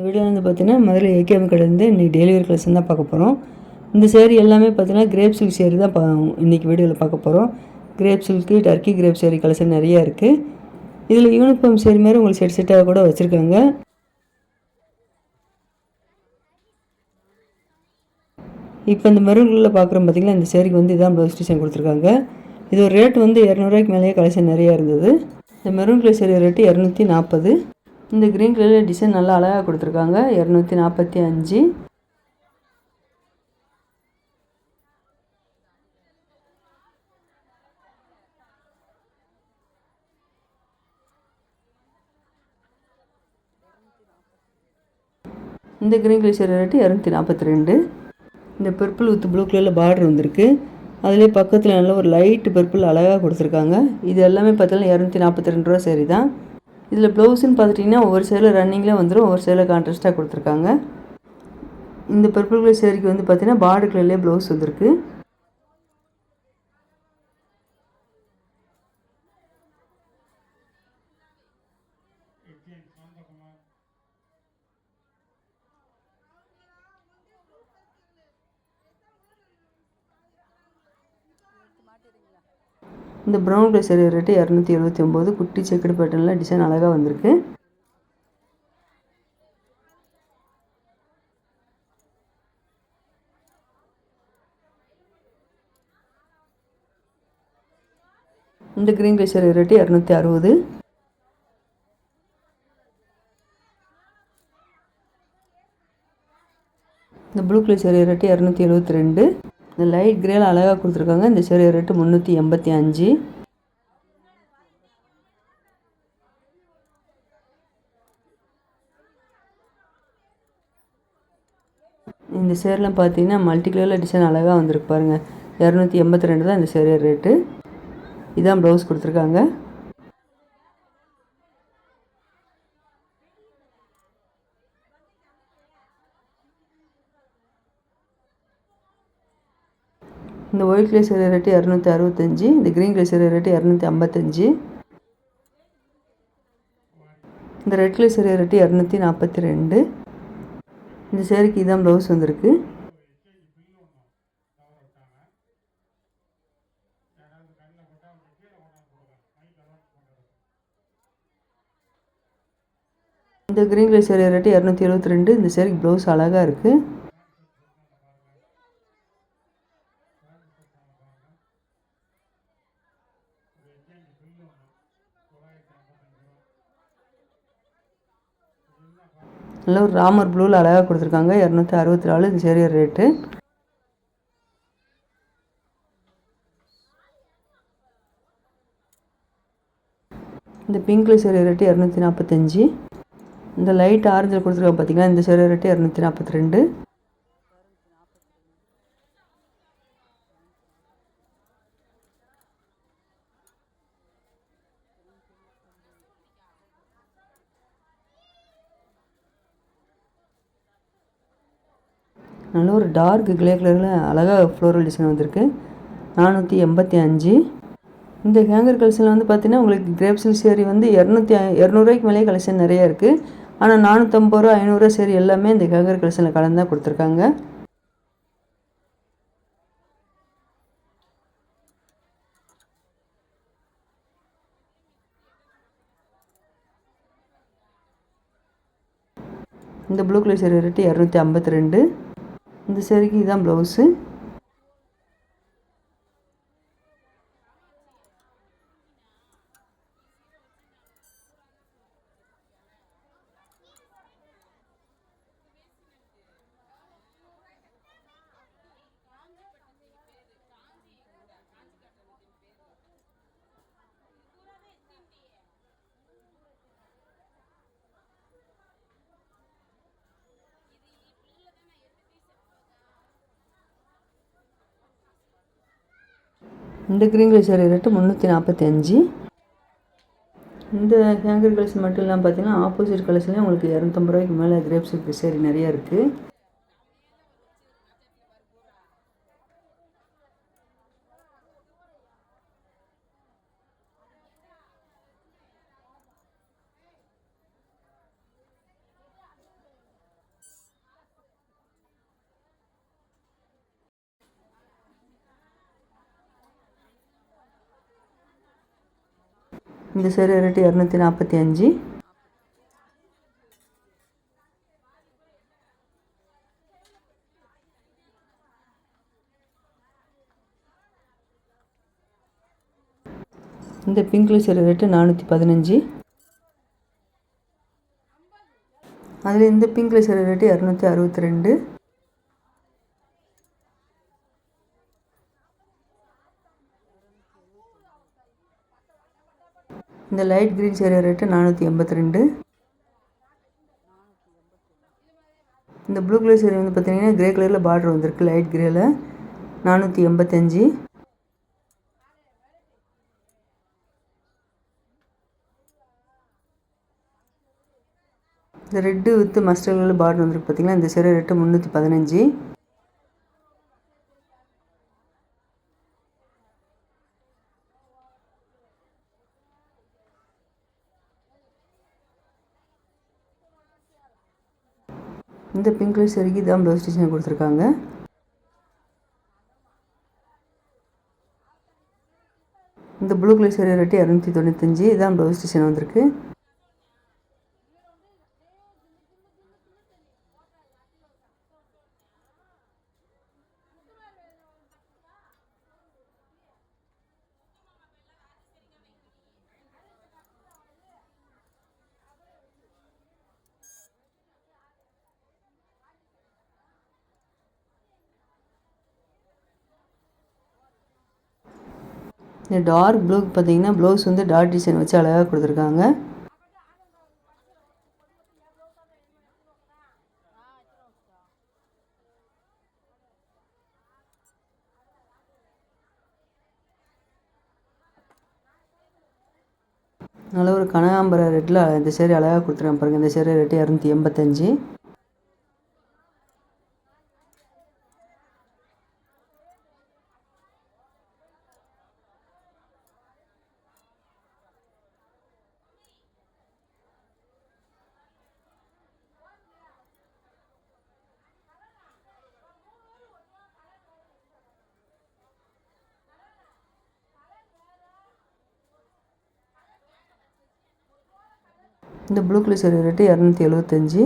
Video வந்து பார்த்தீங்கன்னா முதல்ல ஏகேஎம் கடையிலேருந்து இன்றைக்கி டெலிவரி கலெக்ஷன் தான் பார்க்க போகிறோம். இந்த சேரீ எல்லாமே பார்த்தீங்கன்னா கிரேப் சில்க் சேரீ தான் இன்றைக்கி வீடியோவில் பார்க்க போகிறோம். Crepe silk turkey crepe sari collection நிறையா இருக்குது. இதில் யூனிஃபார்ம் சேரீ மாதிரி உங்களுக்கு செட்டாக கூட வச்சுருக்காங்க. இப்போ இந்த மெரூன்களில் பார்க்குறோம் பார்த்தீங்கன்னா, இந்த சேரீக்கு வந்து இதான் ப்ளவுஸ் டிசைன் கொடுத்துருக்காங்க. இது ஒரு ரேட் வந்து 200 மேலேயே கலெக்ஷன் நிறையா இருந்தது. இந்த மெரூன் கலர் சேரீ ரேட்டு 240. இந்த க்ரீன் கலரில் டிசைன் நல்லா அழகாக கொடுத்துருக்காங்க. 245. இந்த க்ரீன் கலர் சேரீ ரேட்டு 242. இந்த பர்பிள் வித் ப்ளூ கலரில் பார்டர் வந்திருக்கு. அதிலே பக்கத்தில் நல்ல ஒரு லைட் பர்பிள் அழகாக கொடுத்துருக்காங்க. இது எல்லாமே பார்த்தீங்கன்னா 242 ரூபா சேரீ தான். இதில் ப்ளவுஸுன்னு பார்த்துட்டிங்கன்னா ஒவ்வொரு சேரில் ரன்னிங்கில் வந்துடும், ஒவ்வொரு சேரில் கான்ட்ராஸ்ட்டாக கொடுத்துருக்காங்க. இந்த பர்பிள் கலர் சேரீக்கு வந்து பார்த்தீங்கன்னா பார்டர் கலர்லேயே ப்ளவுஸ் வந்திருக்கு. இந்த ப்ரௌன் கலர் சேரீ ரேட்டு 279. குட்டி செக்குடு பேட்டர்னில் டிசைன் அழகாக வந்திருக்கு. இந்த க்ரீன் கலர் சேரீ ரேட்டு 260. இந்த ப்ளூ கலர் சேரீ ரேட்டு 272. இந்த லைட் கிரேல அழகாக கொடுத்துருக்காங்க. இந்த சேரீ ரேட்டு 385. இந்த சேரீலாம் பார்த்தீங்கன்னா மல்டி கலரில் டிசைன் அழகாக வந்திருக்கு பாருங்கள். 282 தான் இந்த சேரீ ரேட்டு. இதான் ப்ளவுஸ் கொடுத்துருக்காங்க. இந்த ஒயிட் கலர் சேரீ ரேட்டு 265. இந்த க்ரீன் கலர் சேரீ ரேட்டு 255. இந்த ரெட் கலர் சேரீ ரேட்டு 242. இந்த சேரீக்கு இதான் ப்ளவுஸ் வந்திருக்கு. இந்த க்ரீன் கலர் சேரீ ரேட்டு 272. இந்த சேரீக்கு ப்ளவுஸ் அழகாக இருக்குது. நல்ல ஒரு ராமர் ப்ளூவில் அழகாக கொடுத்துருக்காங்க. 264 இந்த சேரீ ரேட்டு. இந்த பிங்க் கலர் சேரீ ரேட்டு 245. இந்த லைட் ஆரஞ்சில் கொடுத்துருக்காங்க பார்த்தீங்கன்னா, இந்த சேரீ ரேட்டு 242. நல்ல ஒரு டார்க் கிரே கலரில் அழகாக ஃப்ளோரல் டிசைன் வந்திருக்கு. 485. இந்த ஹேங்கர் கலெக்ஷனில் வந்து பார்த்தீங்கன்னா உங்களுக்கு கிரேப் சில்க் சேரீ வந்து 200 மேலேயே கலெக்ஷன் நிறையா இருக்குது. ஆனால் 450 ரூபா 500 சேரீ எல்லாமே இந்த ஹேங்கர் கலெக்ஷனில் கலந்து தான் கொடுத்துருக்காங்க. இந்த ப்ளூ கலர் சேரீ ரேட்டு 252. இந்த சேரீக்கு இதுதான் ப்ளவுஸு. இந்த க்ரீன் கலர் சேரீ ரேட்டு 345. இந்த ஹேங்கர் கலெக்ஷன் மட்டும் இல்லாமல் பார்த்தீங்கன்னா ஆப்போசிட் கலெக்ஷன்லேயே உங்களுக்கு 250 ரூபாய்க்கு மேலே கிரேப் சில்க் சேரீ நிறையா இருக்குது. இந்த சேரீ ரேட்டு 245. இந்த பிங்க் கலர் சேரீ ரேட்டு 415. அதில் இந்த பிங்க் கலர் சேரீ ரேட்டு 262. இந்த லைட் க்ரீன் சேரீ ரேட்டு 482. இந்த ப்ளூ கலர் சேரீ வந்து பார்த்தீங்கன்னா கிரே கலரில் பார்டர் வந்திருக்கு, லைட் கிரேயில் 485. இந்த red with mustard colour border வந்துருக்கு பார்த்தீங்கன்னா, இந்த சேரீ ரேட்டு 315. இந்த பிங்க் கலர் சேரீக்கு இதான் ப்ளவுஸ் டிசைன் கொடுத்துருக்காங்க. இந்த ப்ளூ கலர் சேரீ ரேட்டு 295. இதான் ப்ளவுஸ் டிசைன் வந்திருக்கு. இந்த டார்க் ப்ளூக்கு பார்த்தீங்கன்னா ப்ளவுஸ் வந்து டாட் டிசைன் வச்சு அழகாக கொடுத்துருக்காங்க. நல்ல ஒரு கனகாம்பர ரெட்டில் இந்த சேரீ அழகாக கொடுத்துருக்காங்க பாருங்கள். இந்த சேரீ ரேட்டு 285. இந்த ப்ளூ கலர் சேரீ ரேட்டு 275.